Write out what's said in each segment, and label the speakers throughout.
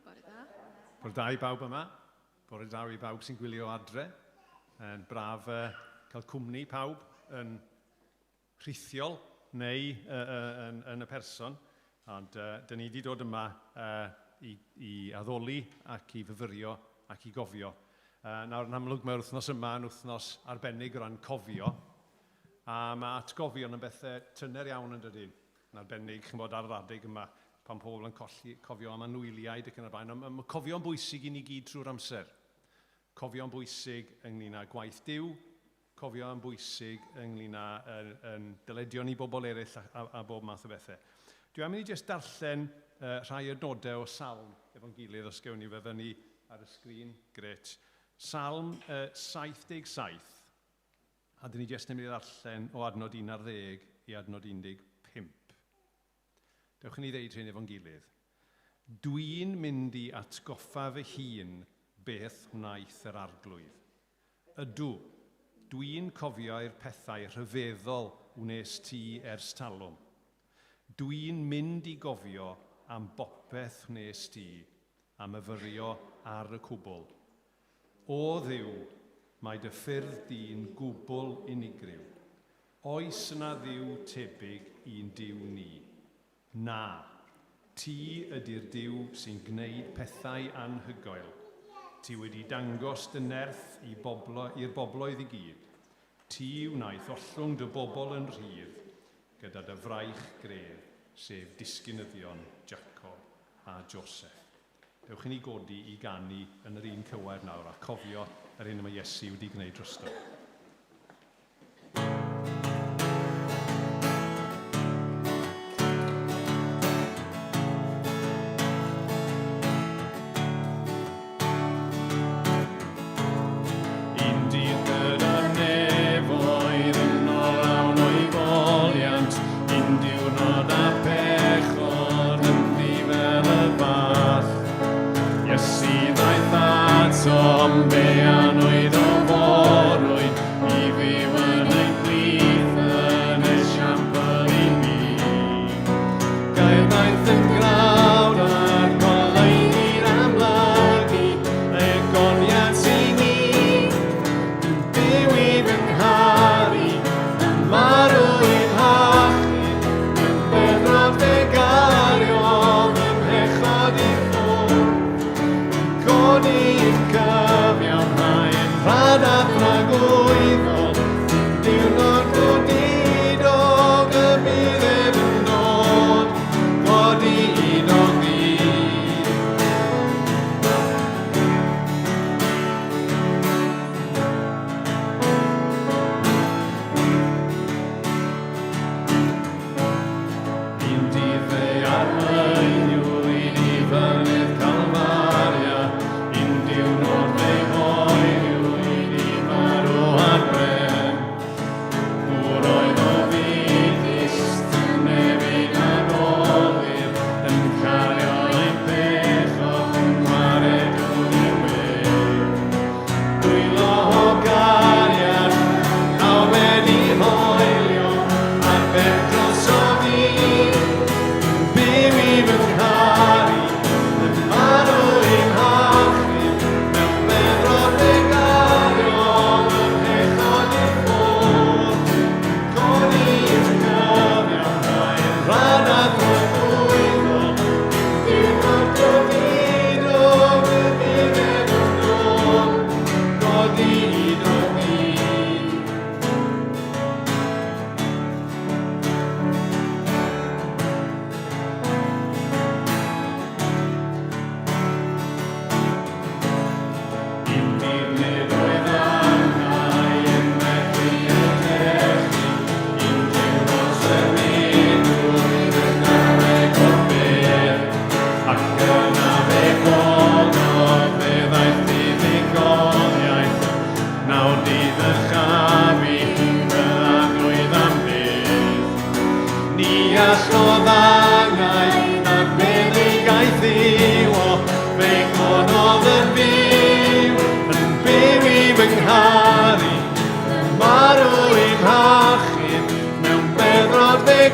Speaker 1: Bore da.
Speaker 2: Bore da I bawb yma. Bore da I bawb sy'n gwylio adre. Yn braf cael cwmni pawb yn rhithiol neu yn y person. Ond dyn ni wedi dod yma i addoli ac i fyfyrio ac i gofio. Nawr, yn amlwg mae'r wythnos yma yn wythnos arbennig o ran cofio. A mae atgofion yn bethau tyner iawn yn dydyn. Yn arbennig, chi'n bod ar yr adeg yma, pan pobl yn cofio am anwyliaid ac yn y blaen. Mae cofio'n bwysig i ni gyd trwy'r amser. Cofio'n bwysig ynglyn â gwaith Duw, cofio'n bwysig ynglyn â dyledion i bobl eraill a bob math o bethau. Dwi am i ni jyst darllen rhai adnodau o Salm efo'n gilydd os gewn ni fe fyny ar y sgrin. Gret. Salm 77. A dyn ni jyst yn mynd i ddarllen o adnod 11 i adnod 15. Dewch i ni ddeud hyn efo'n gilydd. Dwi'n mynd i atgoffa fy hun beth wnaeth yr arglwydd. Ydw, dwi'n cofio'r pethau rhyfeddol wnes ti ers talwm. Dwi'n mynd i gofio am bopeth wnes ti, a myfyrio ar y cwbl. O Dduw, mae dy ffyrdd di'n gwbl unigryw. Oes yna Dduw tebyg i'n Duw ni? Na, ti ydy'r Duw sy'n gwneud pethau anhygoel. Ti wedi dangos dy nerth i'r bobloedd i gyd. Ti wnaeth ollwng dy bobl yn rhydd, gyda dy fraich gref, sef disgynyddion Jacob a Joseph. Dewch i ni godi i ganu yn yr un cywair nawr a cofio yr un yma Iesu wedi gwneud drosto.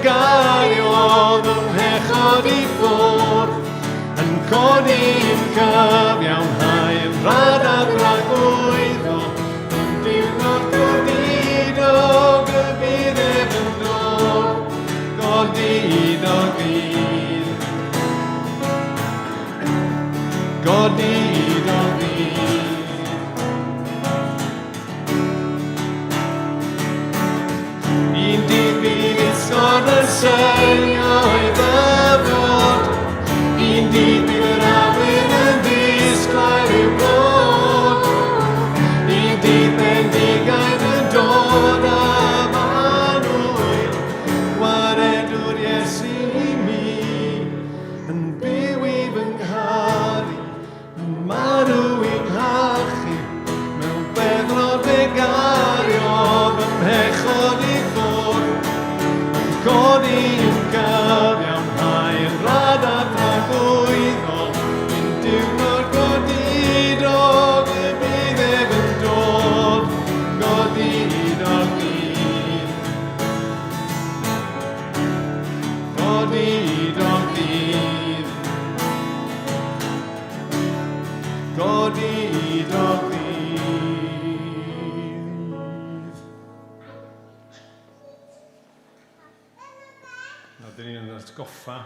Speaker 3: gario ddwm hechod I ffwrdd yn codi
Speaker 2: i'n cyfiawnhau yn rhad a bragwyddo, yn diwrnod godidog y bydd ef yn dod, godidog fydd. Godidog fydd. Un dydd bydd isgod yn sylio i ddyfod, un dydd bydd yr awyr yn disglair i'w bod, un dydd bendigaid yn dod a manwyl, waredwr Iesu i mi, yn byw i fy ngharu, yn marw i'n hachu, mewn beddrod fe gario, fy mhechod i ffwrdd, yn codi yn cyfiawnhau yn rhad a bragwyddo, yn diwrnod godidog y bydd ef yn dod, godidog fydd. Godidog fydd. Godidog fydd. Nawr, dyn ni'n atgoffa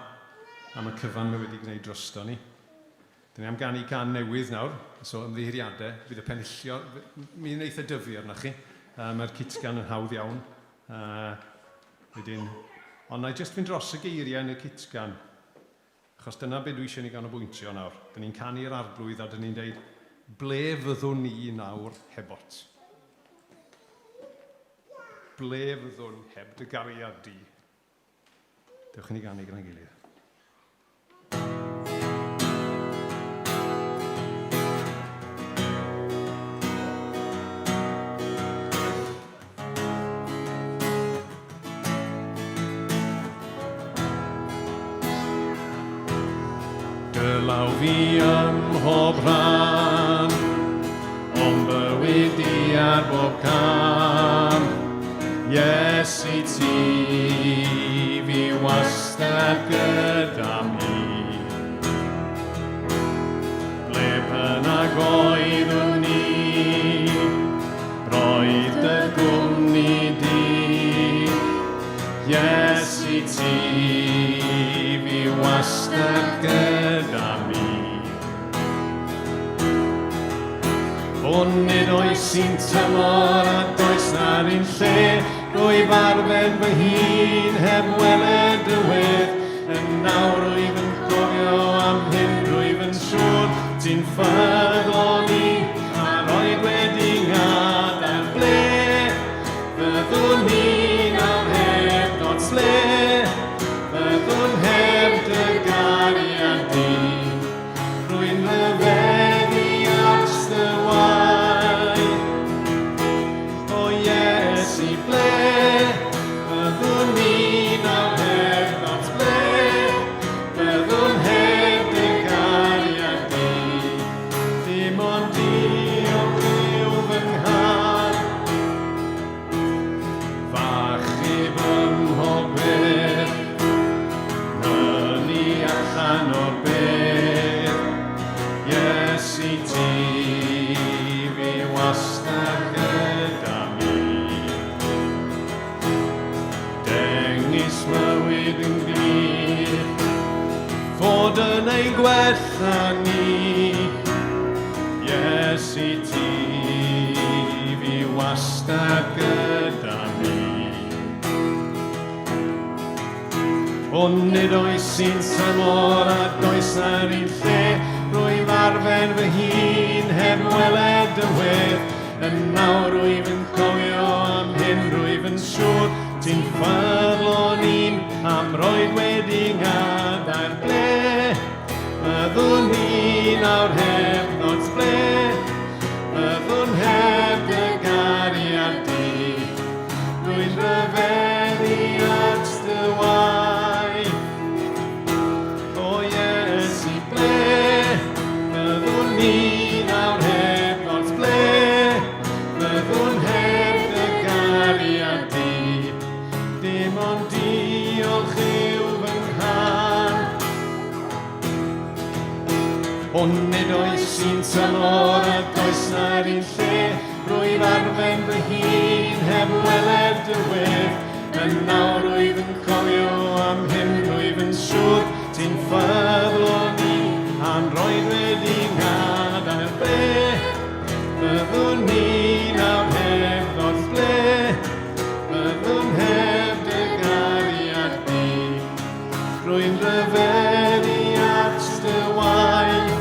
Speaker 2: am y cyfan mae wedi gwneud drosto ni. Dyn ni am ganu can newydd nawr, so ymddiheiriadau, bydd y penillio, mi'n eitha dyfu arna chi. Mae'r kitgan yn hawdd iawn. Ond na i jyst fynd dros y geiriau yn y kitgan, achos dyna beth dwi eisiau ni ganolbwyntio nawr. Dyn ni'n canu'r arglwydd a dyn ni'n dweud, ble fyddwn ni nawr hebot? Ble fyddwn heb dy gariad di? Dewch i ni ganu gyda'n gilydd. Dylaw fi ym mhob rhan, o'n bywyd i ar bob cam. Iesu ti fi wastad gyda mi. Ble bynnag oeddwn ni, roedd dy gwmni di. Iesu ti fi wastad gyda mi. Ond nid oes i'n tymor a does na'r un lle, rwyf arfen fy hun heb weled y wedd, yn nawr rwyf yn cofio am hyn, rwyf yn siŵr ti'n ffyddloni a roed wedi ngadael ble. Fyddwn ni nawr heb God's ble, fyddwn heb dy gariad di, rwy'n ryfeddu at dy waith. O Iesu ble, fyddwn ni nawr heb God's ble, fyddwn heb dy gariad di, dim ond diolch yw fy nghar. Fachub ym mhob beth, hynny allan o'r beth, Iesu ti fi wastad gyda mi. Dengys mywyd yn glir, fod yn ei gwella ni. Iesu ti fi wastad gyda mi. Ond nid oes i'n tymor a does na'r un lle, rwyf arfen fy hun heb weled y wedd, yn nawr rwyf yn cofio am hyn, rwyf yn siŵr ti'n ffyddloni'n am roed wedi ngadael ble. Byddwn ni nawr heb God's ble, byddwn heb dy gariad di, rwy'n ryfeddu at dy waith. O Iesu ble, byddwn ni nawr heb God's ble, byddwn heb dy gariad di, dim ond diolch yw fy nghar. nid oes sy'n tymor a does na'r un lle. Rwyf arfen fy hun heb weled dy wedd. Yn nawr rwyf yn cofio am hyn, rwyf yn siŵr ti'n ffyddlon ni a'n roed wedi ngadael ble. Byddwn ni nawr heb ddod ble, byddwn heb dy gariad di. Rwy'n ryfeddu at dy waith,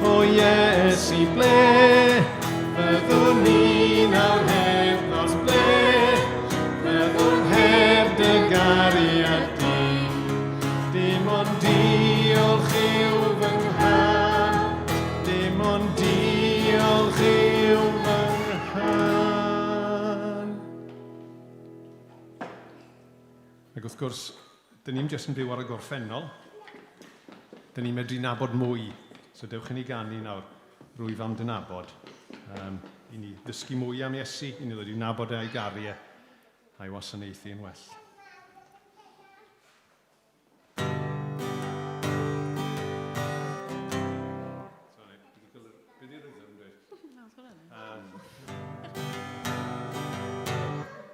Speaker 2: o Iesu ble. Byddwn ni nawr heb ddod ble, byddwn heb dy gariad di. Dim ond diolch yw fy nghan, dim ond diolch yw fy nghan. Ac wrth gwrs, dyn ni'n jyst yn byw ar y gorffennol. Dyn ni'n medru nabod mwy. So dewch i ni ganu nawr rwyf am dy nabod. I ni ddysgu mwy am Iesu, i ni ddod i nabod e'i gariau a'i wasanaethu yn well. Sorry, be di rhythm dweud?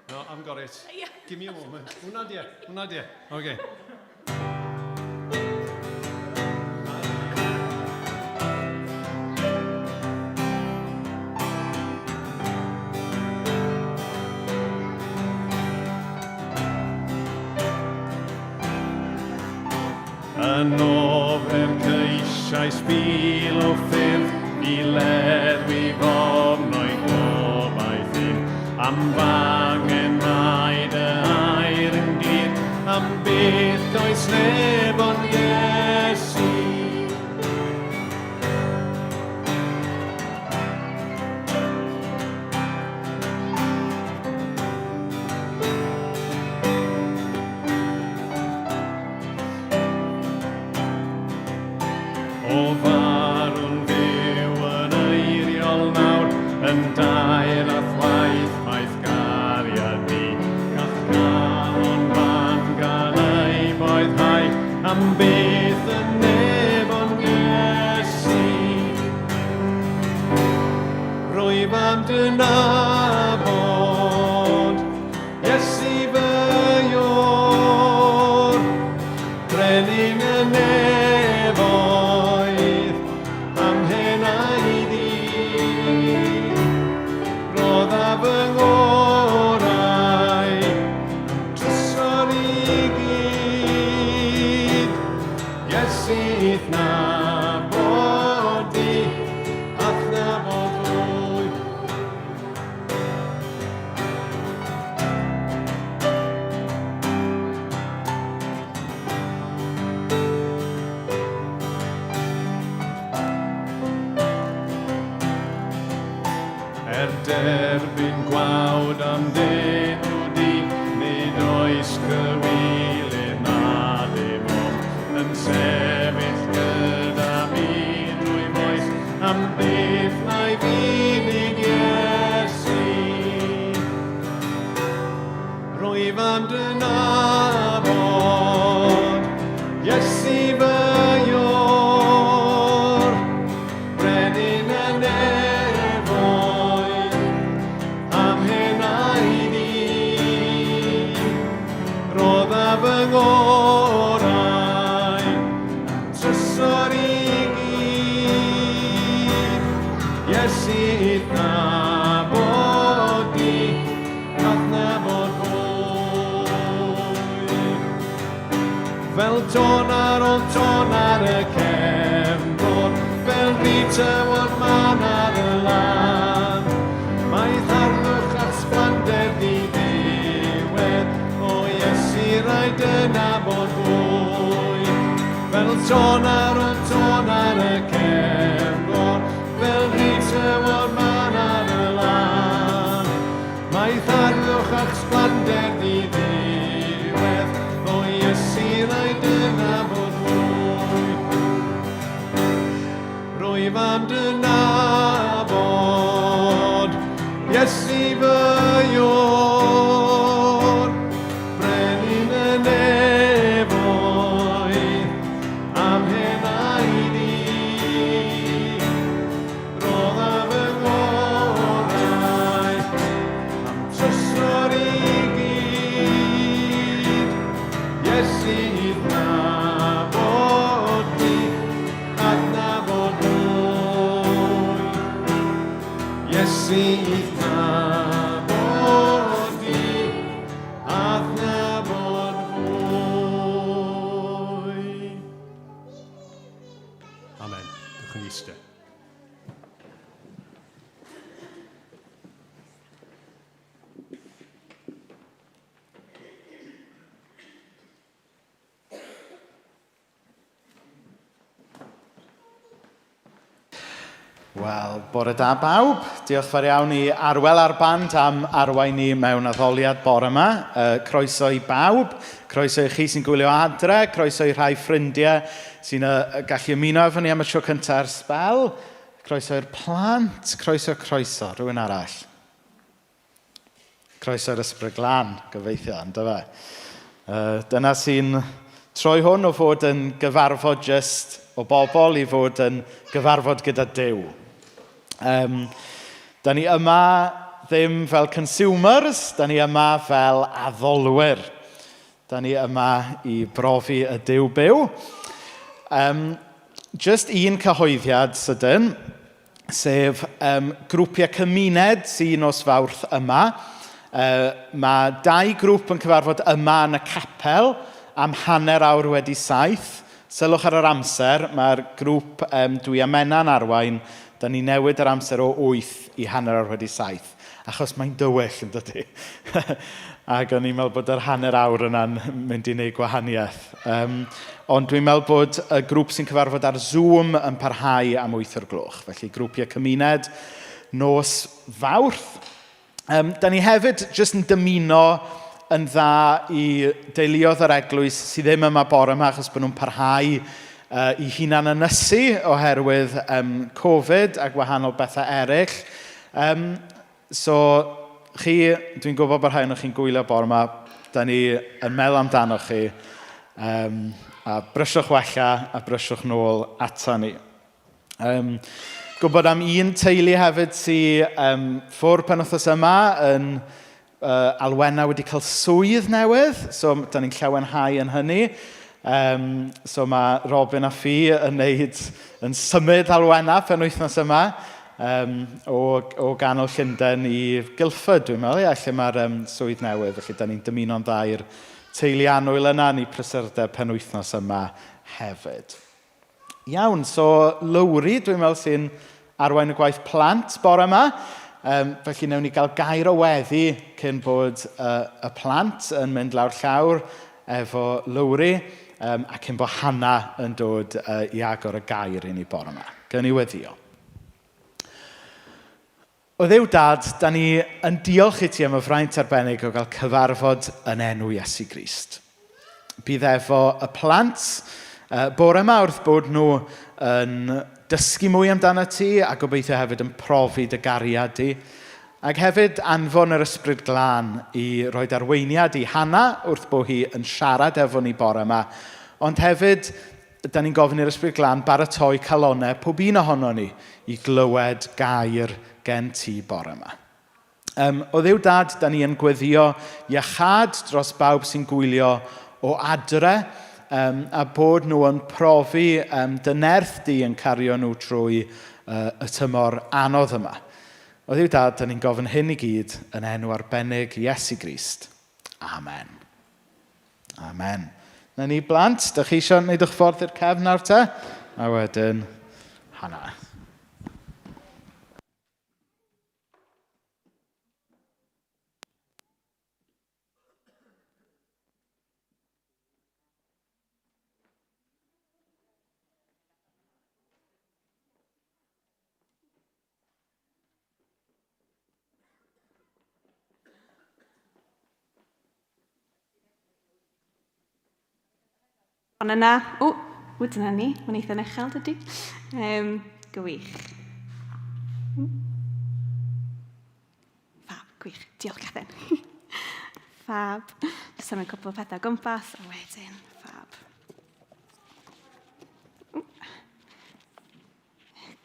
Speaker 2: No, I've got it. Give me a moment. Hwna di. Okay. Yn ofer ceisiais bil o ffyrdd I ledwi fofnoi gobaith un am fangen mai dy air yn glir am beth does neb ond Iesu. O farwn fyw yn eiriol nawr, yn dair a thwaith maeth gariad ni. Gall galon fan gael ei boethau, am beth yn neb ond Iesu. Rwyf am dy nabod, Iesu fy Iwr, brenin y nefoedd, am hyn a'i ddi. Roedd a fy ngorau, trysor I gyd, Iesu nabod di, ac nabod fwy. Derbyn gwawd am denw di, nid oes cywilydd na dim ond, yn sefyll gyda mi drwy moes, am beth na'i funig Iesu. Rwyf am dy nabod, Iesu fy Iwr, brenin y nefoedd, am hyn a'i ddi. Roedd a fy ngorau, trysor I gyd, Iesu nabod di, ac nabod fwy. Fel tôn ar ôl tôn ar y cefnfor, fel byd tywod man ar y lan. Mae ddarlwch at sblander di ddiwedd, o Iesu rhaid y nabod fwy. Fel tôn ar ôl tôn ar y cefnfor, fel byd tywod man ar y lan. Mae ddarlwch at sblander di ddiwedd, o Iesu rhaid y nabod fwy. Rwyf am dy nabod, Iesu fy Iwr, brenin y nefoedd, am hyn a'i ddi. sy'n nabod fi, adnabod fwy. Amen. Dewch yn eistedd.
Speaker 1: Wel, bore da bawb. Diolch fawr iawn i Arwel ar band am arwain ni mewn addoliad bore yma. Croeso i bawb, croeso i chi sy'n gwylio adre, croeso i rhai ffrindiau sy'n gallu ymuno efo ni am y tro cyntaf ar sbel. Croeso i'r plant, croeso, rhywun arall. Croeso i'r ysbryd glân, gobeithio, ynddo fe. Dyna sy'n troi hwn o fod yn gyfarfod just o bobl i fod yn gyfarfod gyda Duw. Da ni yma ddim fel consumers, da ni yma fel addolwyr. Da ni yma i brofi y Duw byw. Just un cyhoeddiad sydyn, sef grwpiau cymuned sy'n nos Fawrth yma. Mae 2 grŵp yn cyfarfod yma yn y capel am 1/2 awr wedi 7. Sylwch ar yr amser, mae'r grŵp dwi a Menna'n arwain, da ni newid yr amser o 8 i 1/2 awr wedi 7, achos mae'n dywyll yn dydy. Ac o'n i'n meddwl bod yr 1/2 awr yna'n mynd i wneud gwahaniaeth. Ond dwi'n meddwl bod y grŵp sy'n cyfarfod ar Zoom yn parhau am 8 o'r gloch. Felly grwpiau cymuned, nos Fawrth. Da ni hefyd jyst yn dymuno yn dda i deuluodd yr eglwys sydd ddim yma bore yma achos bod nhw'n parhau i hunan ynysu oherwydd Covid a gwahanol bethau eraill. So, dwi'n gwybod bod rhai o'ch chi'n gwylio bore yma, da ni yn meddwl amdano chi, a brysiwch wella a brysiwch nôl ata ni. Gwybod am un teulu hefyd sy'n ffwrdd penwythnos yma yn Alwena wedi cael swydd newydd, so da ni'n llawenhau yn hynny. So mae Robin a Ffi yn symud Alwena penwythnos yma o ganol Llundain i Guildford, dwi'n meddwl, lle mae'r swydd newydd. Felly da ni'n dymuno'n dda i'r teulu annwyl yna ni prysurdeb penwythnos yma hefyd. Iawn, so Lowri, dwi'n meddwl sy'n arwain y gwaith plant bore yma. Felly newn ni gael gair o weddi cyn bod y plant yn mynd lawr llawr efo Lowri, a cyn bod Hannah yn dod i agor y gair i ni bore yma. Gawn ni weddio. O Dduw Dad, da ni yn diolch i ti am y fraint arbennig o gael cyfarfod yn enw Iesu Grist. Bydd efo y plant bore yma wrth bod nhw yn dysgu mwy amdano ti a gobeithio hefyd yn profi dy gariad di. Ac hefyd anfon yr ysbryd glân i roed arweiniad i Hannah wrth bod hi yn siarad efo ni bore yma. Ond hefyd, da ni'n gofyn i'r ysbryd glân baratoi calonau pob un ohono ni i glywed gair gen ti bore yma. O Dduw Dad, da ni yn gweddio iachad dros bawb sy'n gwylio o adre, a bod nhw yn profi dy nerth di yn cario nhw trwy y tymor anodd yma. O Dduw Dad, da ni'n gofyn hyn i gyd yn enw arbennig Iesu Grist. Amen. Amen. Na ni blant, da chi eisiau wneud eich ffordd i'r cefn nawr te? A wedyn, Hannah.
Speaker 3: Ond yna, dyna ni, mae'n eitha uchel, dydy. Gwych. Fab, gwych. Diolch, Catherine. Fab. Jyst yn cwpl o pethau gwmpas, a wedyn, fab.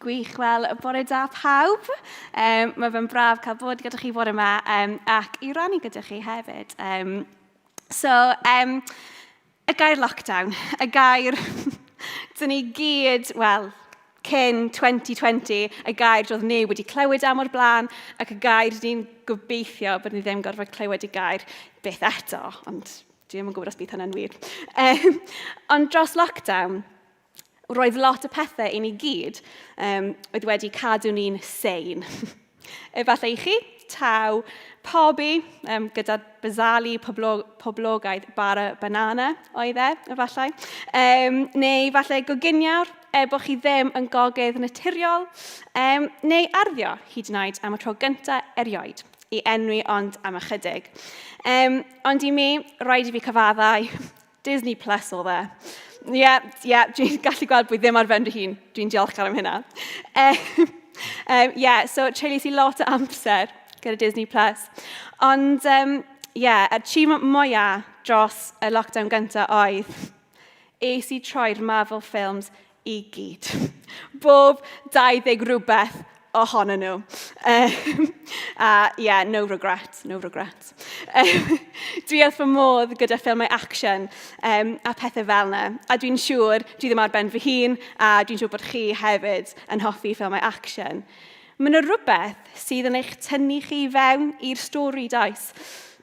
Speaker 3: Gwych, wel, bore da pawb. Mae fe'n braf cael bod gyda chi bore yma ac i rannu gyda chi hefyd. Y gair lockdown, y gair, dyn ni gyd, wel, cyn 2020, y gair roedd ni wedi clywed am o'r blaen, ac y gair ni'n gobeithio bod ni ddim gorfod clywed y gair byth eto, ond dwi ddim yn gwybod os bydd hynny'n wir. Ond dros lockdown, roedd lot o pethau i ni gyd oedd wedi cadw ni'n sane. Efallai i chi, taw pobi gyda'r basali poblogaidd bara banana oedd efallai. Neu efallai goginio bo chi ddim yn gogydd naturiol, neu arddio hyd yn oed am y tro gyntaf erioed i enwi ond am ychydig. Ond i mi, rhaid i fi cyfaddau, Disney Plus o dde. Dwi'n gallu gweld bod ddim ar ben fy hun. Dwi'n diolchgar am hynna. So treulais i lot o amser gyda Disney Plus. Ond, achievement mwyaf dros y lockdown gyntaf oedd es i troi'r Marvel films i gyd. Bob 20 rhywbeth ohonyn nhw. No regrets. Dwi wrth fy modd gyda ffilmau action a pethau fel yna. A dwi'n siŵr, dwi ddim ar ben fy hun, a dwi'n siŵr bod chi hefyd yn hoffi ffilmau action. Mae yna rhywbeth sydd yn eich tynnu chi fewn i'r stori does.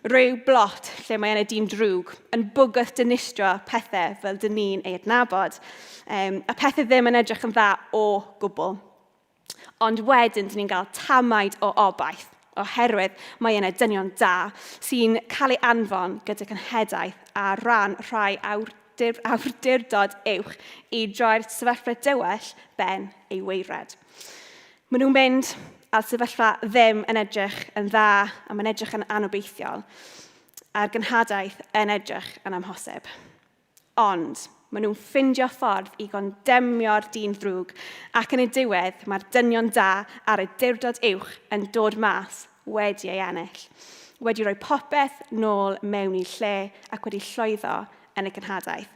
Speaker 3: Rhyw blot lle mae yna dîm drwg yn bwgwth dynistrio pethau fel dyn ni'n ei adnabod. A pethau ddim yn edrych yn dda o gwbl. Ond wedyn, dyn ni'n cael tamaid o obaith, oherwydd mae yna dynion da sy'n cael ei anfon gyda cynhedaeth a ran rhai awdurdod uwch i droi'r sefyllfa dywell ben ei weired. Maen nhw'n mynd a'r sefyllfa ddim yn edrych yn dda a mae'n edrych yn anobeithiol a'r gynhadaeth yn edrych yn amhosib. Ond maen nhw'n ffindio ffordd i gondemio'r dyn ddrwg ac yn y diwedd mae'r dynion da ar y diwrdod uwch yn dod mas wedi ei ennill. Wedi rhoi popeth nôl mewn i lle ac wedi llwyddo yn y gynhadaeth.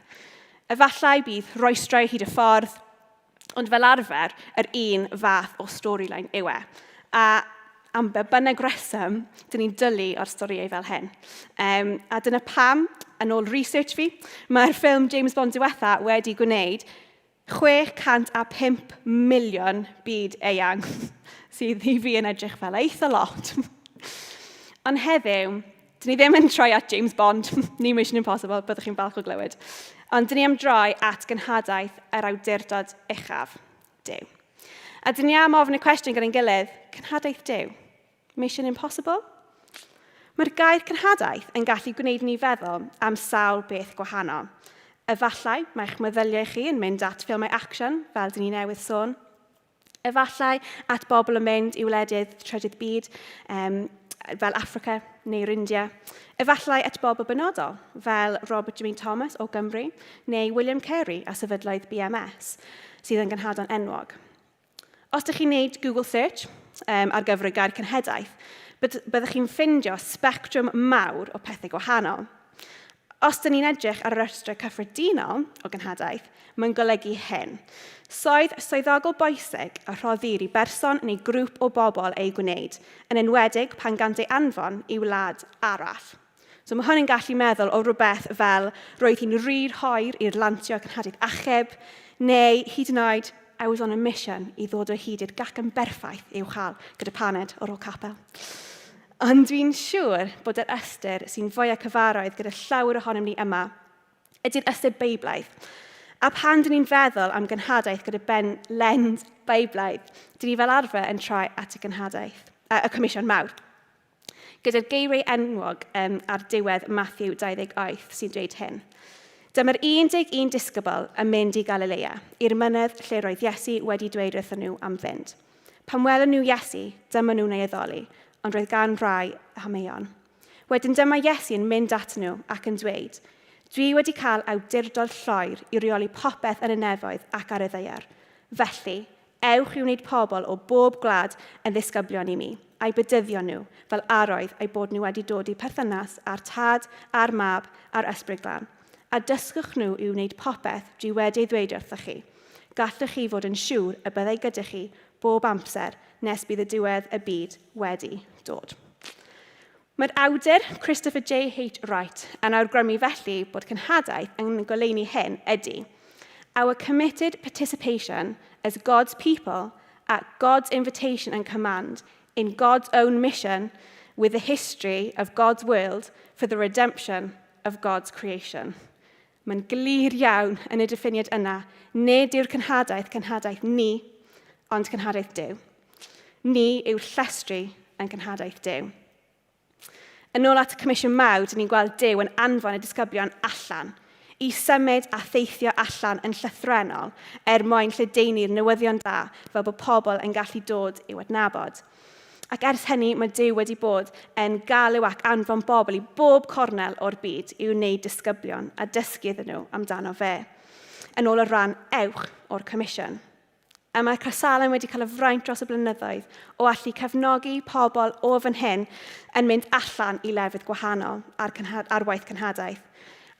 Speaker 3: Efallai bydd rhoestrau hyd y ffordd, ond fel arfer, yr un fath o storyline yw e. A am bynnag reswm, dyn ni'n dwlu o'r storiau fel hyn. A dyna pam, yn ôl research fi, mae'r ffilm James Bond diwetha wedi gwneud 605 miliwn byd eang, sydd i fi yn edrych fel eitha lot. Ond heddiw, dyn ni ddim yn troi at James Bond, ni Mission Impossible, byddwch chi'n falch o glywed. Ond dyn ni am droi at gynhadaeth yr awdurdod uchaf, Duw. A dyn ni am ofyn y cwestiwn gyda'n gilydd, cynhadaeth Duw? Mission Impossible? Mae'r gair cynhadaeth yn gallu gwneud ni feddwl am sawl beth gwahanol. Efallai mae'ch meddyliau chi yn mynd at ffilmau action, fel dyn ni newydd sôn. Efallai at bobl yn mynd i wledydd trydydd byd, fel Africa neu'r India. Efallai at bobl benodol, fel Robert Jermaine Thomas o Gymru, neu William Carey a sefydloedd BMS, sydd yn gynhadon enwog. Os ydych chi'n gwneud Google Search ar gyfer y gair cynhedaeth, byddwch chi'n ffindio spectrwm mawr o pethau gwahanol. Os dyn ni'n edrych ar yr rhestr cyffredinol o gynhadaeth, mae'n golygu hyn. Swyddogol bwysig a rhoddir i berson neu grŵp o bobl ei gwneud, yn enwedig pan gant ei anfon i wlad arall. So mae hwn yn gallu meddwl o rhywbeth fel roedd hi'n rhyr hoer i'r lantio cynhadaeth achub, neu hyd yn oed, I was on a mission i ddod o hyd i'r gacen berffaith i'w chael gyda paned o'r ôl capel. Ond dwi'n siŵr bod yr ystyr sy'n fwyaf cyfarwydd gyda llawer ohonom ni yma ydy'r ystyr Beiblaidd. A pan dyn ni'n feddwl am gynhadaeth gyda lens Beiblaidd, dyn ni fel arfer yn troi at y Comisiwn Mawr. Gyda'r geiriau enwog ar diwedd Matthew 28 sy'n dweud hyn. Dyma'r 11 disgybl yn mynd i Galilea, i'r mynydd lle roedd Iesu wedi dweud wrthyn nhw am fynd. Pan welon nhw Iesu, dyma nhw'n ei addoli, ond roedd gan rai hameuon. Wedyn dyma Iesu yn mynd at nhw ac yn dweud, dwi wedi cael awdurdod llwyr i reoli popeth yn y nefoedd ac ar y ddaear. Felly, ewch i wneud pobl o bob gwlad yn ddisgyblion i mi, a'i bedyddio nhw, fel aroedd eu bod nhw wedi dod i perthynas a'r tad, a'r mab, a'r ysbryd glân. A dysgwch nhw i wneud popeth dwi wedi ddweud wrthych chi. Gallwch chi fod yn siŵr y byddai gyda chi bob amser nes bydd y diwedd y byd wedi dod. Mae'r awdur Christopher J. H. Wright yn awgrymu felly bod cynhadaeth yn goleuni hyn ydy. Our committed participation as God's people at God's invitation and command in God's own mission with the history of God's world for the redemption of God's creation. Mae'n glir iawn yn y diffiniad yna, nid yw'r cynhadaeth ni, ond cynhadaeth Duw. Ni yw'r llestri yn cynhadaeth Duw. Yn ôl at y Comisiwn Mawr, dyn ni'n gweld Duw yn anfon y disgyblion allan, i symud a theithio allan yn llythrenol mwyn lledaenu'r newyddion da fel bod pobl yn gallu dod i'w adnabod. Ac ers hynny, mae Duw wedi bod yn galw ac anfon bobl i bob cornel o'r byd i wneud disgyblion a dysgu iddyn nhw amdano fe, yn ôl y rhan ewch o'r Comisiwn. A mae Caersalem wedi cael y fraint dros y blynyddoedd o allu cefnogi pobl o fan hyn yn mynd allan i lefydd gwahanol ar waith cynhadaeth.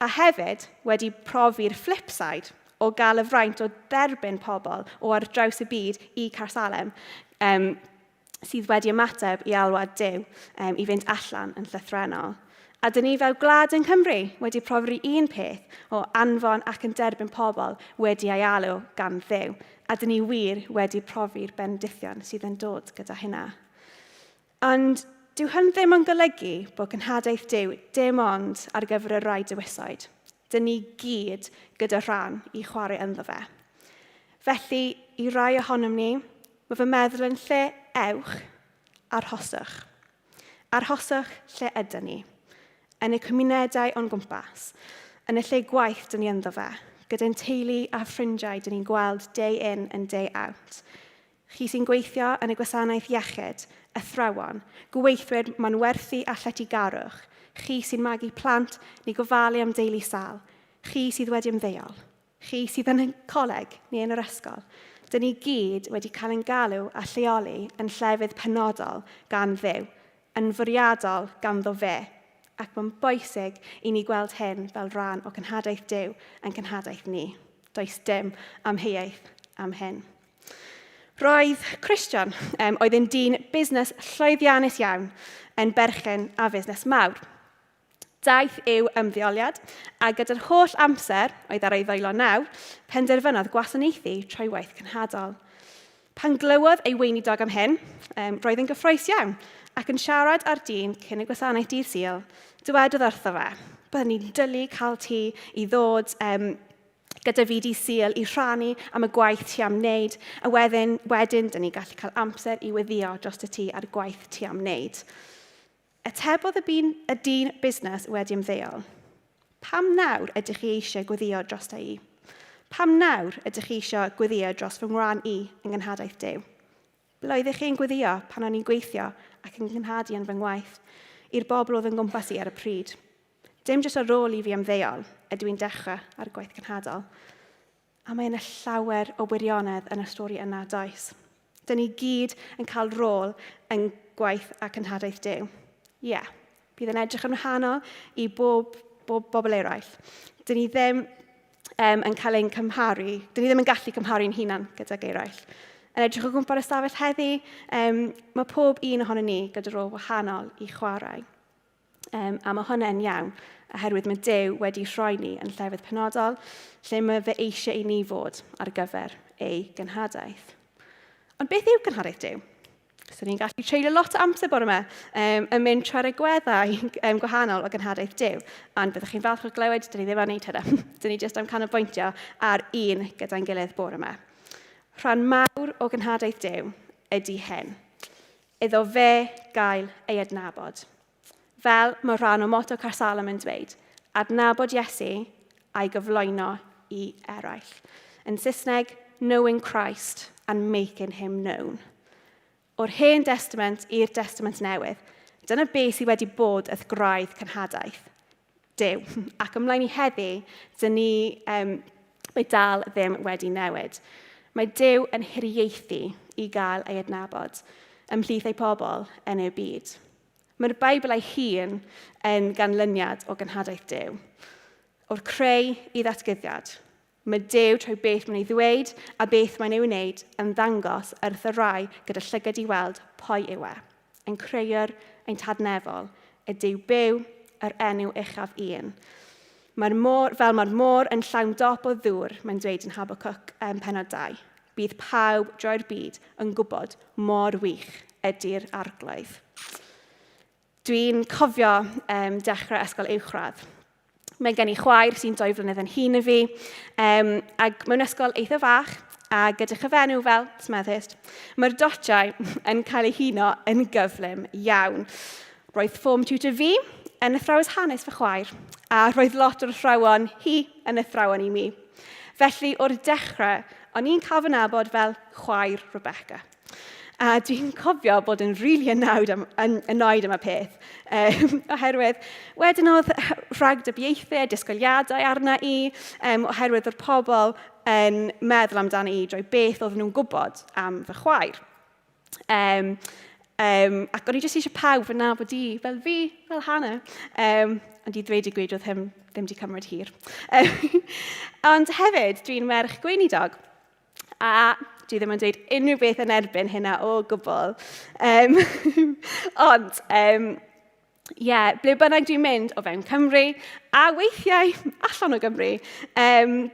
Speaker 3: A hefyd wedi profi'r flip side o gael y fraint o derbyn pobl o ar draws y byd i Caersalem sydd wedi ymateb i alwad Duw i fynd allan yn llythrenol. A dyn ni fel Gwlad yn Cymru wedi profi'r un peth o anfon ac yn derbyn pobl wedi ei alw gan Dduw. A dyn ni wir wedi profi'r bendithion sydd yn dod gyda hynna. Ond dyw hyn ddim yn golygu bod cynhadaeth Duw dim ond ar gyfer y rai dywysoedd. Dyn ni gyd gyda rhan i chwarae ynddo fe. Felly, i rai ohonom ni, mae fy meddwl yn lle ewch arhoswch. Arhoswch lle ydyn ni. Yn y cymunedau o'n gwmpas, yn y lle gwaith dyn ni ynddo fe, gyda'n teulu a ffrindiau dyn ni'n gweld day in and day out. Chi sy'n gweithio yn y gwasanaeth iechyd, athrawon, gweithwyr ma'n werthu a lletygarwch, chi sy'n magu plant neu gofalu am deulu sal, chi sydd wedi ymddeol, chi sydd yn y coleg neu yn yr ysgol, dyn ni gyd wedi cael ein galw a lleoli yn llefydd penodol gan Dduw, yn fwriadol ganddo fe, ac mae'n bwysig i ni gweld hyn fel rhan o cynhadaeth Duw yn cynhadaeth ni. Does dim amheuaeth am hyn. Roedd Christian oedd yn dyn busnes llwyddiannus iawn yn berchen a fusnes mawr. Daeth i'w ymddeoliad, a gyda'r holl amser oedd ar ei ddwylo nawr, penderfynodd gwasanaethu trwy waith cynhadol. Pan glywodd ei weinidog am hyn, roedd yn gyffrous iawn, ac yn siarad ar dyn cyn y gwasanaeth dydd Sul, dywedodd wrtho fe, byddwn ni'n dyllu cael ti i ddod gyda fi dydd Sul i rhannu am y gwaith ti am wneud, a wedyn dyn ni gallu cael amser i weddio dros y ti ar gwaith ti am wneud. Atebodd y dyn busnes wedi ymddeol. Pam nawr ydych chi eisiau gweddio dros i? Pam nawr ydych chi eisiau gweddio dros fy ngwran i yng ngynhadaeth Duw? Bloeddech chi'n gweddio pan o'n i'n gweithio ac yn cynhadu yn fy ngwaith i'r bobl oedd yn gwmpas i ar y pryd. Dim jyst ar ôl i fi ymddeol ydw i'n dechrau ar gwaith cynhadol. A mae yna llawer o wirionedd yn y stori yna does. Dyn ni gyd yn cael rôl yn gwaith a cynhadaeth Duw. Ie, bydd yn edrych yn wahanol i bob bobl eraill. Dyn ni ddim yn cael ein cymharu, dyn ni ddim yn gallu cymharu'n hunan gyda'r eraill. Yn edrych o gwmpas ystafell heddi, mae pob un ohono ni gyda rôl wahanol i chwarae. A mae hwnna'n iawn, oherwydd mae Duw wedi rhoi ni yn llefydd penodol, lle mae fe eisiau i ni fod ar gyfer ei gynhadaeth. Ond beth yw gynhadaeth Duw? So ni'n gallu treulio lot o amser bore yma yn mynd trwy'r agweddau gwahanol o gynhadaeth Duw. Ond byddwch chi'n falch o glywed, dyn ni ddim yn gwneud hynny. Dyn ni jyst am canolbwyntio ar un gyda'n gilydd bore yma. Rhan mawr o gynhadaeth Duw ydy hyn. Iddo fe gael ei adnabod. Fel mae rhan o moto Caersalem yn dweud, adnabod Iesu a'i gyflwyno i eraill. Yn Saesneg, knowing Christ and making him known. O'r Hen Testament i'r Testament Newydd, dyna beth sydd wedi bod wrth graidd cynhadaeth Duw. Ac ymlaen i heddi, dyn ni dal ddim wedi newid. Mae Duw yn hiriaethu i gael ei adnabod ymhlith ei pobl yn y byd. Mae'r Beibl ei hun yn ganlyniad o gynhadaeth Duw. O'r creu i ddatgyddiad, mae Duw trwy beth mae'n ei ddweud a beth mae'n ei wneud yn ddangos wrth y rai gyda llygad i weld pwy yw e. Yn creu'r ein tadnefol, y Duw byw, yr enw uchaf un. Mae'r môr yn llawn dop o ddŵr, mae'n dweud yn Habakkuk pennod 2. Bydd pawb drwy'r byd yn gwybod mor wych ydy'r arglwydd. Dwi'n cofio dechrau ysgol uwchradd. Mae gen i chwaer sy'n 2 flynedd yn hŷn y fi, ac mewn ysgol eitha fach, a gyda chyfenw fel Smethyst, mae'r dotiau yn cael eu huno yn gyflym iawn. Roedd form tutor fi yn athrawes hanes fy chwaer, a roedd lot o'r athrawon hi yn athrawon i mi. Felly, o'r dechrau, o'n i'n cael fy nabod fel chwaer Rebecca. A dwi'n cofio bod yn rili annoyed am y peth, oherwydd wedyn oedd rhagdybiaethau, disgwyliadau arna i, oherwydd o'r pobl yn meddwl amdano i drwy beth oedden nhw'n gwybod am fy chwaer. Ac o'n i jyst eisiau pawb yn nabod i fel fi, fel Hannah. Ond i ddweud i gwyd oedd ddim wedi cymryd hir. Ond hefyd, dwi'n merch gweinidog. A dwi ddim yn dweud unrhyw beth yn erbyn hynna o gwbl. Ond, ble bynnag dwi'n mynd o fewn Cymru, a weithiau allan o Gymru,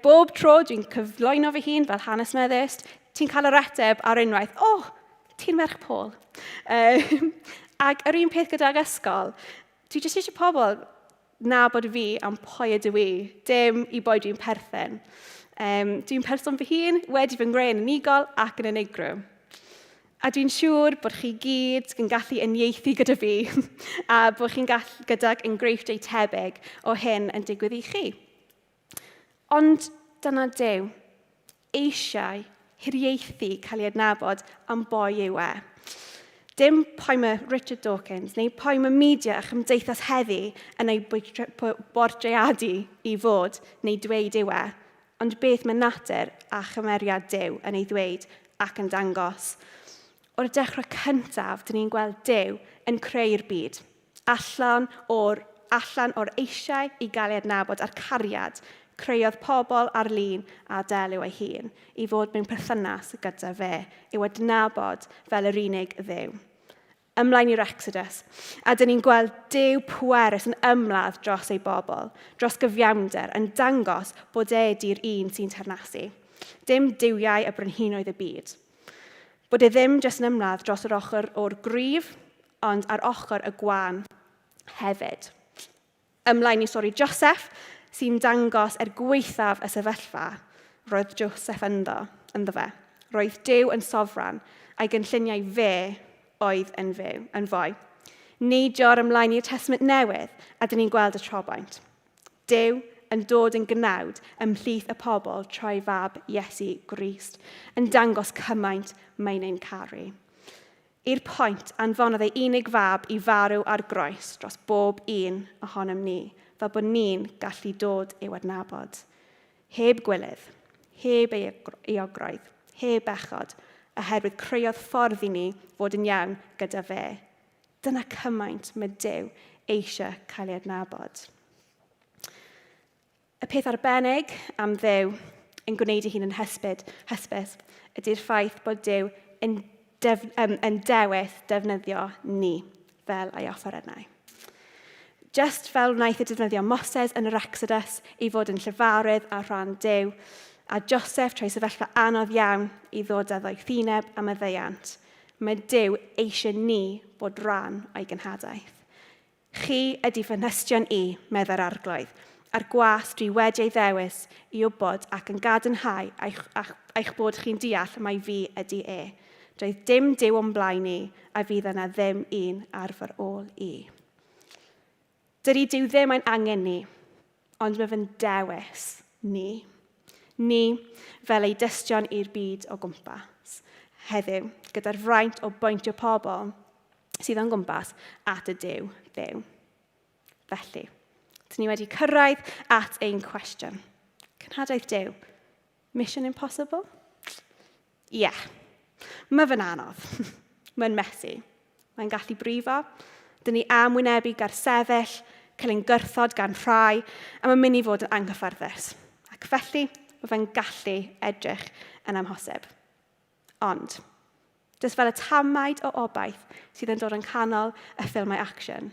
Speaker 3: bob tro dwi'n cyflwyno fy hun fel Hannah Smethyst, ti'n cael yr ateb ar unwaith, ti'n merch Paul. Ac yr un peth gyda'r ysgol, dwi jyst eisiau pobl nabod fi am pwy ydw i, dim i boi dwi'n perthyn. Dwi'n person fy hun, wedi fy ngre'n unigol ac yn unigryw. A dwi'n siŵr bod chi gyd yn gallu uniaethu gyda fi a bod chi'n gydag enghreifftiau tebyg o hyn yn digwydd i chi. Ond dyna Duw, eisiau hiriaethu cael ei adnabod am boi yw e. Dim pwy mae Richard Dawkins neu pwy mae media a chymdeithas heddi yn ei bortreadu i fod neu dweud yw e, ond beth mae natur a chymeriad Duw yn ei ddweud ac yn dangos. O'r dechrau cyntaf, dyn ni'n gweld Duw yn creu'r byd, allan o'r eisiau i gael ei adnabod a'r cariad, creuodd pobl ar lun a delw ei hun, i fod mewn perthynas gyda fe, i'w adnabod fel yr unig Dduw. Ymlaen i'r Exodus, a dyn ni'n gweld Duw pwerus yn ymladd dros ei bobl, dros gyfiawnder, yn dangos bod ydy'r un sy'n teyrnasu. Dim duwiau y brenhinoedd y byd. Bod ddim jyst yn ymladd dros yr ochr o'r grif, ond ar ochr y gwan hefyd. Ymlaen i stori Joseph, sy'n dangos gweithaf y sefyllfa, roedd Joseph ynddo fe. Roedd Duw yn sofran, a'i gynlluniau fe oedd yn fwy. Neidio ymlaen i'r Testament Newydd, a dyn ni'n gweld y trobaint. Duw yn dod yn gnawd ymhlith y pobl trwy fab Iesu Grist, yn dangos cymaint mae'n ein caru. I'r pwynt anfonodd ei unig fab i farw ar groes dros bob un ohonom ni, fel bod ni'n gallu dod i'w adnabod. Heb gwylydd, heb eogroedd, heb echod, oherwydd creuodd ffordd i ni fod yn iawn gyda fe. Dyna cymaint mae Duw eisiau cael ei adnabod. Y peth arbennig am Dduw yn gwneud ei hun yn hysbys ydy'r ffaith bod Duw yn dewis defnyddio ni fel ei offerynnau. Just fel wnaeth ei defnyddio Moses yn yr Exodus i fod yn llefarydd a rhan Duw, a Joseph trwy sefyllfa anodd iawn i ddod â ddoethineb am y ddeiant, mae Duw eisiau ni bod rhan o'i gynhadaeth. Chi ydy fy nystion i, medda'r arglwydd, a'r gwas dwi wedi ei ddewis i wybod ac yn gadarnhau eich bod chi'n deall mai fi ydy e. Doedd dim Duw o'n blaen i, a fydd yna ddim un ar fy ôl i. Dydy Duw ddim ein angen ni, ond mae fe'n dewis ni. Ni fel ei dystion i'r byd o gwmpas. Heddiw, gyda'r fraint o bwyntio pobl sydd o'n gwmpas at y Duw. Felly, dyn ni wedi cyrraedd at ein cwestiwn. Cynhadaeth Duw, mission impossible? Ie, mae fe'n anodd. Mae'n messy. Mae'n gallu brifo. Dyn ni am wynebu gar sefyll, cael ein gyrthod gan rhai, a mae'n mynd i fod yn anghyfforddus. Ac felly, mae fe'n gallu edrych yn amhosib. Ond, jyst fel y tamaid o obaith sydd yn dod yn canol y ffilmau action,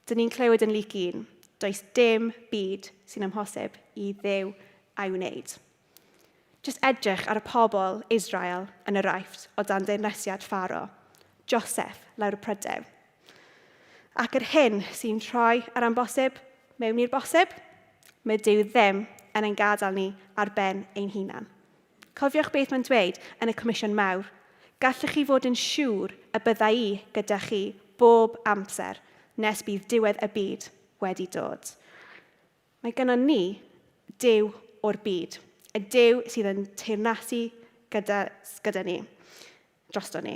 Speaker 3: dyn ni'n clywed yn Luc 1, does dim byd sy'n amhosib i Dduw a'i wneud. Jyst edrych ar y pobl Israel yn yr Aifft o dan deyrnasiad Pharaoh, Joseph lawr y Prydew. Ac yr hyn sy'n troi ar amhosib mewn i'r bosib, mae Duw ddim yn ein gadael ni ar ben ein hunan. Cofiwch beth mae'n dweud yn y Comisiwn Mawr. Gallwch chi fod yn siŵr y bydda i gyda chi bob amser nes bydd diwedd y byd wedi dod. Mae gennym ni Duw o'r byd, y Duw sydd yn teyrnasu gyda ni, drosto ni.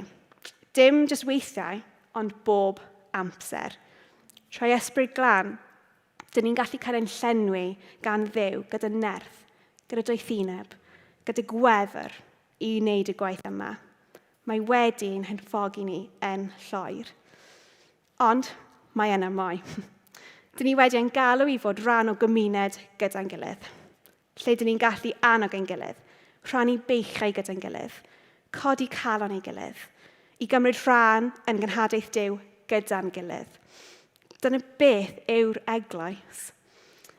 Speaker 3: Dim jyst weithiau, ond bob amser. Trwy ysbryd glân, dyn ni'n gallu cael ein llenwi gan Dduw gyda nerth, gyda doethineb, gyda gwefr i wneud y gwaith yma. Mae wedi'n henffogi ni yn Lloer. Ond mae yna mwy. Dyn ni wedi ein galw i fod rhan o gymuned gyda'n gilydd, lle dyn ni'n gallu annog ein gilydd, rhannu beichau gyda'n gilydd, codi calon ei gilydd, i gymryd rhan yn gynhadaeth Duw gyda'n gilydd. Dyna beth yw'r eglwys.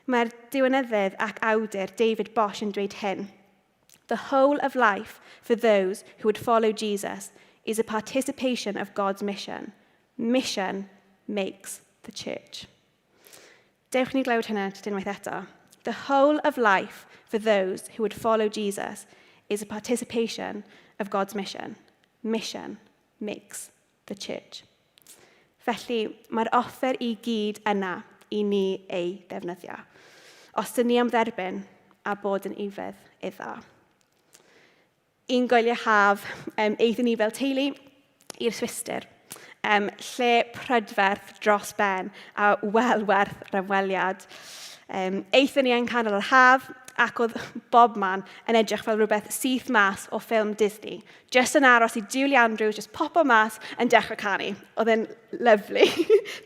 Speaker 3: Mae'r diwinyddydd ac awdur David Bosch yn dweud hyn. The whole of life for those who would follow Jesus is a participation of God's mission. Mission makes the church. Dewch ni glywed hynny unwaith eto. The whole of life for those who would follow Jesus is a participation of God's mission. Mission makes the church. Felly, mae'r offer i gyd yna i ni ei ddefnyddio. Os dyn ni am dderbyn a bod yn ifedd iddo. Un gwyliau haf, eithon ni fel teulu i'r Swistir, lle prydferth dros ben a welwerth rymweliad. Eithon ni yn canol yr haf, ac oedd bob man yn edrych fel rhywbeth syth mas o ffilm Disney. Just yn aros i Julie Andrews, just popo mas yn dechrau canu. Oedd e'n lyflu.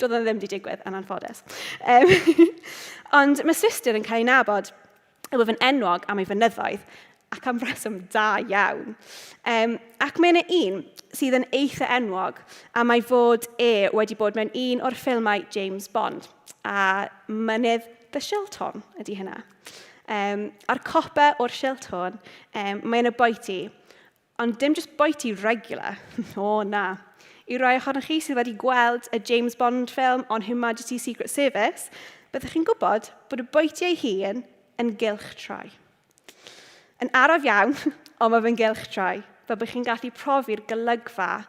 Speaker 3: Doedd e'n ddim wedi digwydd yn anffodus. Ond mae Swistir yn cael ei nabod y wyf yn enwog am ei fynyddoedd, ac am reswm da iawn. Ac mae yna un sydd yn eitha enwog, a mae fod wedi bod mewn un o'r ffilmau James Bond, a mynydd The Shilton ydy hynna. A'r copa o'r Shilton, mae yna boeti, ond dim just boeti regular, o na. I rai ohonoch chi sydd wedi gweld y James Bond ffilm on Her Majesty's Secret Service, byddwch chi'n gwybod bod y boeti ei hun yn gylch trai. Yn araf iawn, ond mae fe'n gylch trai, fe bych chi'n gallu profi'r golygfa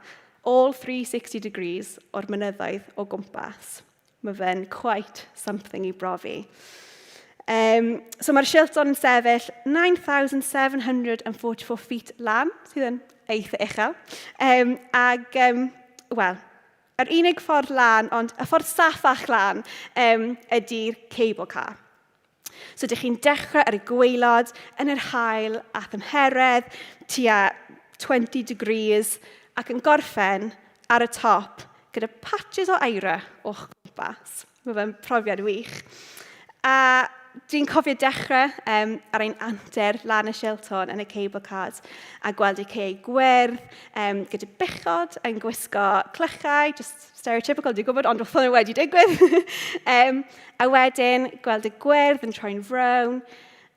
Speaker 3: all 360 degrees o'r mynyddoedd o gwmpas. Mae fe'n quite something i brofi. So mae'r Shilton yn sefyll 9,744 feet lan, sydd yn eitha uchel. Yr unig ffordd lan, ond y ffordd saffach lan ydy'r cable car. So ydych chi'n dechrau ar y gwaelod yn yr haul a tymheredd tua 20 degrees ac yn gorffen ar y top gyda patches o aira o'ch gwmpas. Mae fe'n profiad wych. A dwi'n cofio dechrau ar ein anter lan y Shilton yn y cable cars a gweld y cei gwyrdd gyda bichod yn gwisgo clychau, just stereotypical, dwi'n gwybod, ond wrth hwnna wedi digwydd. A wedyn gweld y gwyrdd yn troi'n frown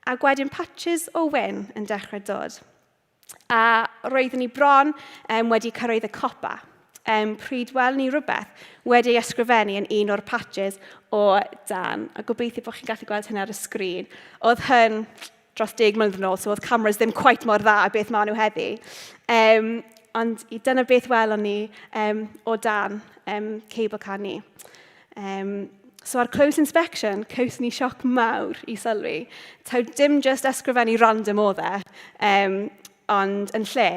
Speaker 3: a wedyn patches o wyn yn dechrau dod. A roeddwn ni bron wedi cyrraedd y copa. Pryd wel ni rhywbeth wedi ysgrifennu yn un o'r patches o dan. A gobeithio bod chi'n gallu gweld hynny ar y sgrin. Oedd hyn dros 10 mlynedd yn ôl, so oedd cameras ddim quite mor dda a beth maen nhw heddi. Ond dyna beth welon ni o dan cable car ni. So ar close inspection, caws ni sioc mawr i sylwi. Taw dim just ysgrifennu random o dde, ond yn lle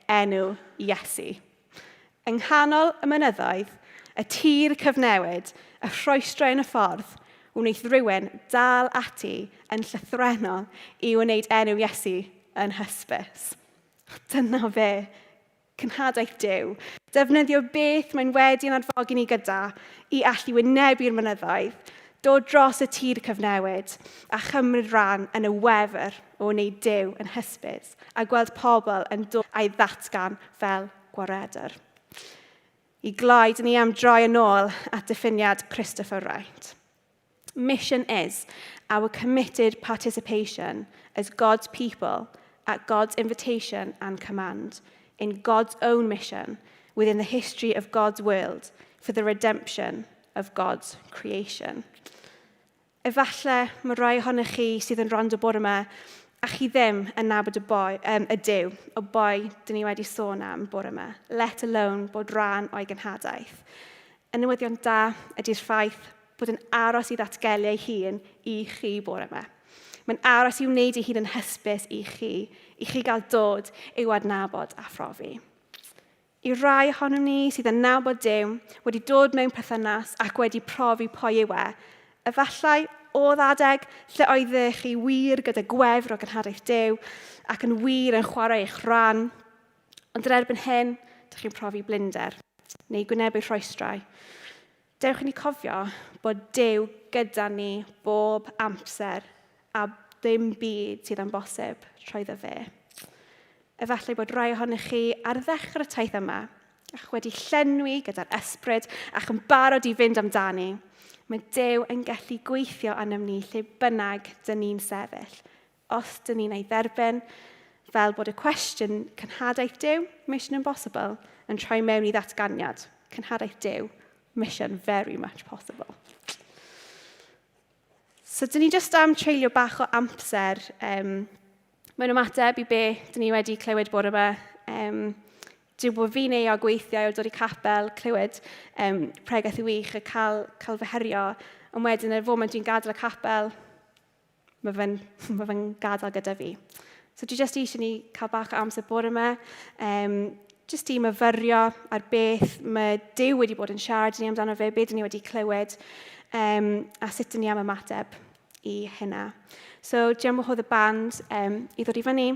Speaker 3: enw Iesu. Yng nghanol y mynyddoedd, y tir cyfnewid, y rhoestrau yn y ffordd, wnaeth rhywun dal ati yn llythrenol i wneud enw Iesu yn hysbys. Dyna fe, cynhadaeth Duw. Defnyddio beth mae'n wedi'n adfogi ni gyda i allu wynebu'r mynyddoedd, dod dros y tir cyfnewid a chymryd rhan yn y wefr o wneud Duw yn hysbys a gweld pobl yn dod a'i ddatgan fel gwaredr. I gloi, dyn ni am droi yn ôl at diffiniad Christopher Wright. Mission is our committed participation as God's people at God's invitation and command in God's own mission within the history of God's world for the redemption of God's creation. Efallai mae rai ohonych chi sydd yn rando bore yma a chi ddim yn nabod y Duw, o boi dyn ni wedi sôn am bore yma, let alone bod rhan o'i gynhadaeth. Y newyddion da ydy'r ffaith bod yn aros i ddatgelu ei hun i chi bore yma. Mae'n aros i wneud ei hun yn hysbys i chi gael dod i'w adnabod a phrofi. I rai ohonom ni sydd yn nabod Duw, wedi dod mewn perthynas ac wedi profi pwy yw efallai oedd adeg lle oeddech chi wir gyda gwefr o gynhadaeth Duw ac yn wir yn chwarae eich rhan, ond yr erbyn hyn, ydych chi'n profi blinder neu gwynebu rhoestrau. Dewch i ni cofio bod Duw gyda ni bob amser a ddim byd sydd yn bosib trwyddo fe. Efallai bod rai ohonych chi ar ddechrau'r taith yma ac wedi llenwi gyda'r ysbryd ac yn barod i fynd amdani. Mae Duw yn gallu gweithio arnym ni lle bynnag dyn ni'n sefyll. Os dyn ni'n ei dderbyn, fel bod y cwestiwn cynhadaeth Duw, Mission Impossible, yn troi mewn i ddatganiad. Cynhadaeth Duw, Mission very much possible. So dyn ni jyst am treulio bach o amser mewn ymateb i be dyn ni wedi clywed bore yma. Dyw bod fi'n ei o gweithiau o dod i capel, clywed pregaeth i wych, cael fy herio, ond wedyn y foment dwi'n gadael y capel, mae fe'n gadael gyda fi. So dwi jyst eisiau ni cael bach o amser bore yma, jyst i myfyrio ar beth mae Duw wedi bod yn siarad ni amdano fe, beth dyn ni wedi clywed, a sut dyn ni am ymateb i hynna. So diolch yn hodd y band i ddod i fyny.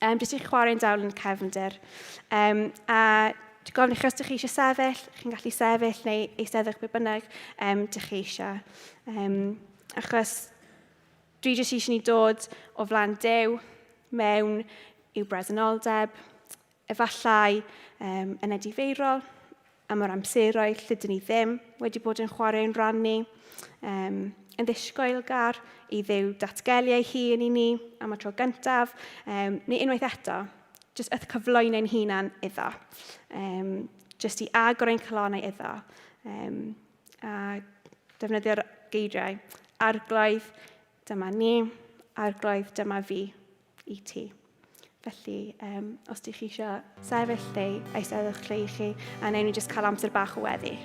Speaker 3: Jyst i'ch chwarae'n dawl yn cefndir. A dwi'n gofyn i chi os ydych chi eisiau sefyll, chi'n gallu sefyll neu eisteddwch be bynnag ydych chi eisiau. Achos dwi jyst eisiau ni dod o flaen Duw mewn i'w bresenoldeb, efallai yn edifeirol am yr amseroedd lle dyn ni ddim wedi bod yn chwarae'n rhan ni, yn ddisgwyl i Dduw datgelu ei hun i ni am y tro gyntaf, neu unwaith eto, jyst yth cyflwyno'n hunan iddo. Jyst i agor ein calonau iddo. A defnyddio'r geiriau. Arglwydd, dyma ni. Arglwydd, dyma fi i ti. Felly, os ydych chi eisiau sefyll lle, eisteddwch lle i chi, a newn ni jyst cael amser bach o weddi.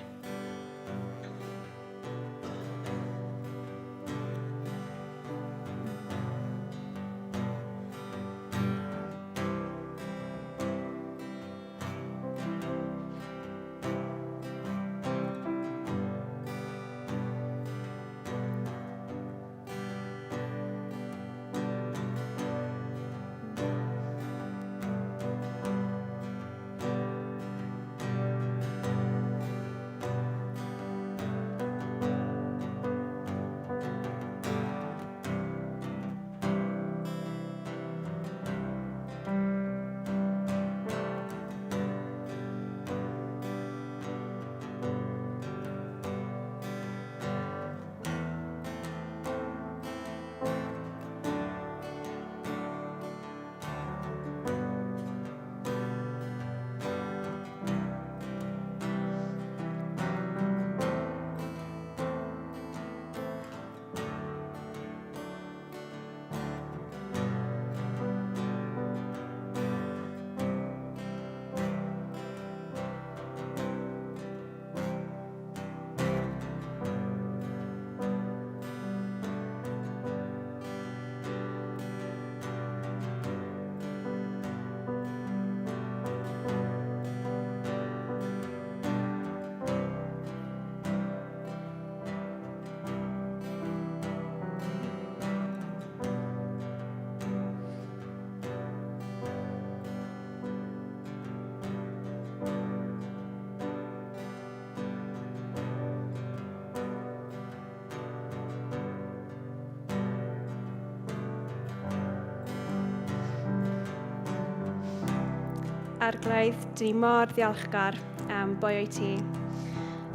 Speaker 3: Arglwydd, dyn ni mor ddiolchgar am boi o'i ti.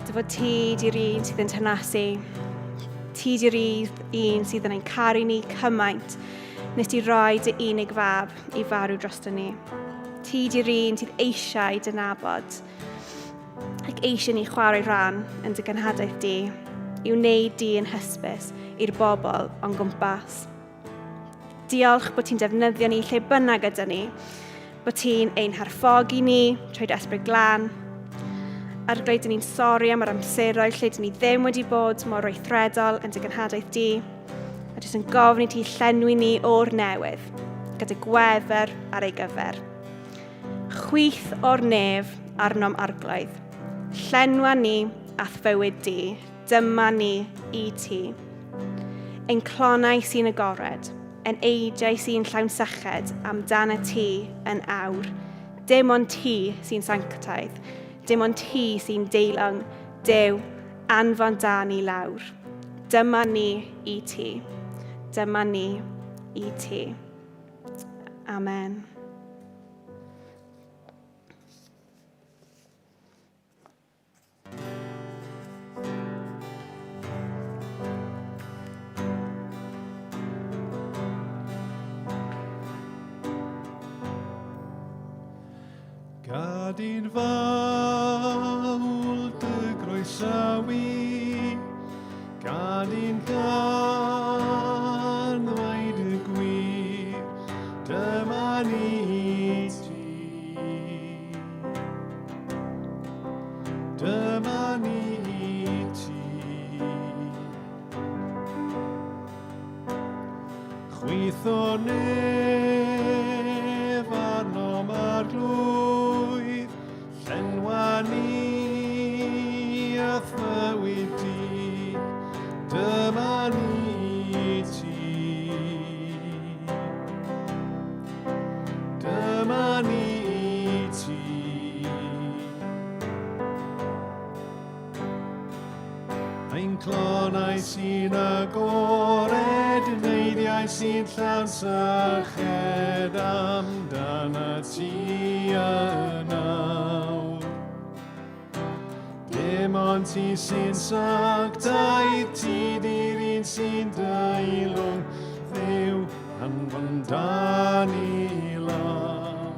Speaker 3: Dy fod ti di'r un sydd yn tenasu. Ti di'r un sydd yn ein caru ni cymaint, nes ti roi dy unig fab i farw drosto ni. Ti di'r un sydd eisiau dy nabod, ac eisiau ni chwarae rhan yn dy gynhadaeth di, i wneud di yn hysbys i'r bobl o'n gwmpas. Diolch bod ti'n defnyddio ni lle bynnag ydy ni, bod ti'n ein harffogi ni trwy dy ysbryd glân. Arglwydd ni'n sori am yr amseroedd lle dyn ni ddim wedi bod mor weithredol yn dy gynhadaeth di, a jyst yn gofyn i ti llenwi ni o'r newydd, gyda gwefr ar ei gyfer. Chwith o'r nef arnom arglwydd, llenwa ni ath fywyd di, dyma ni i ti. Ein clonau sy'n agored, yn eidiau sy'n llawn syched amdana ti yn awr. Dim ond ti sy'n sanctaidd, dim ond ti sy'n deilwng, Duw, anfon da ni lawr. Dyma ni i ti. Dyma ni i ti. Amen.
Speaker 2: Gad i'n fawl dy groesawu, gad i'n ganwaid y gwir, dyma ni ti. Dyma ni ti. Chwith o nef arnom arglwydd, llenwa ni a thywyd di, dyma ni ti. Dyma ni ti. Ein clonau sy'n agored, neiddiau sy'n llawn syched amdana ti yn awr. Dim ond ti sy'n sanctaidd, ti di'r un sy'n deilwng, Dduw anfon da ni lawr.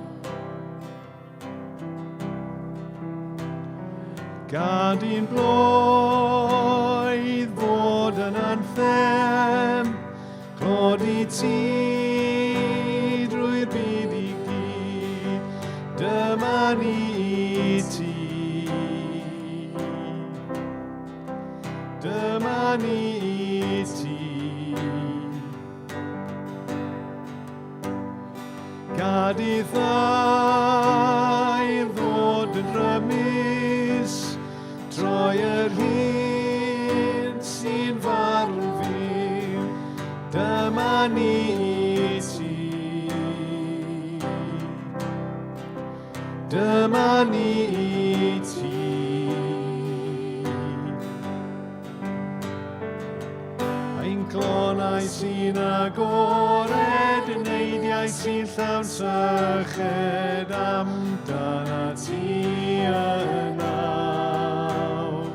Speaker 2: Gad i'n blwydd fod yn anthem, clodi ti drwy'r byd i gyd, dyma ni ti. Dyma ni ti. Gad i ddair ddod yn rymus, troi yr hyn sy'n farw fyw, dyma ni ti. Dyma ni ti. Ein clonau sy'n agored, neiddiau sy'n llawn syched amdana ti yn awr.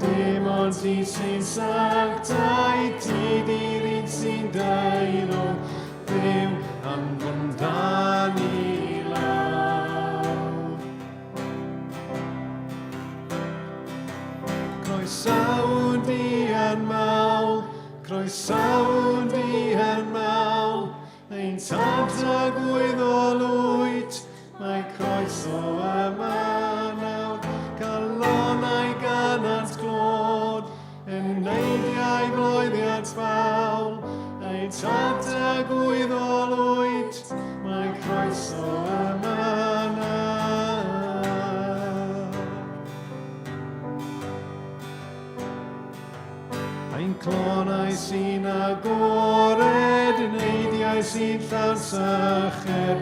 Speaker 2: Dim ond ti sy'n sanctaidd, ti di'r un sy'n deilwng, Dduw anfon da ni lawr. Croesawn di yn mawl, croesawn di yn mawl, ein tant a gwydd o lwyd, mae croeso yma nawr, calonau ganant glod, yn neidiau bloeddiant fawl, ein tant a gwydd o lwyd, mae croeso yma nawr. Ein clonau sy'n agored, neiddiau sy'n llawn syched,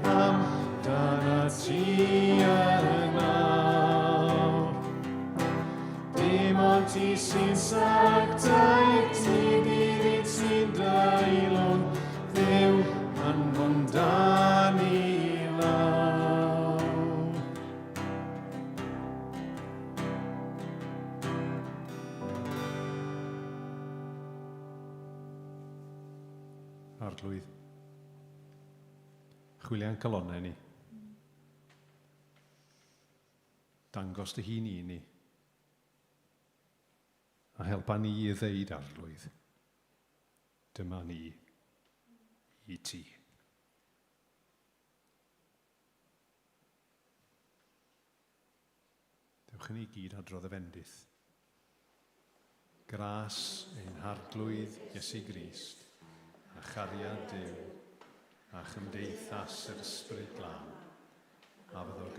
Speaker 2: amdana ti yn awr. Dim ond ti sy'n sanctaidd, ti di'r un sy'n deilwng, Dduw anfon da ni lawr. arglwydd. Chwiliau'n calonnau ni. Dangos dy hun i ni. A helpa ni i ddeud arglwydd. Dyma ni i ti. Dewch yn ni gyd adrodd y fendith. Gras ein harglwydd Iesu Grist, a chariad Duw, a chymdeithas yr Ysbryd Glân, a fydd o'r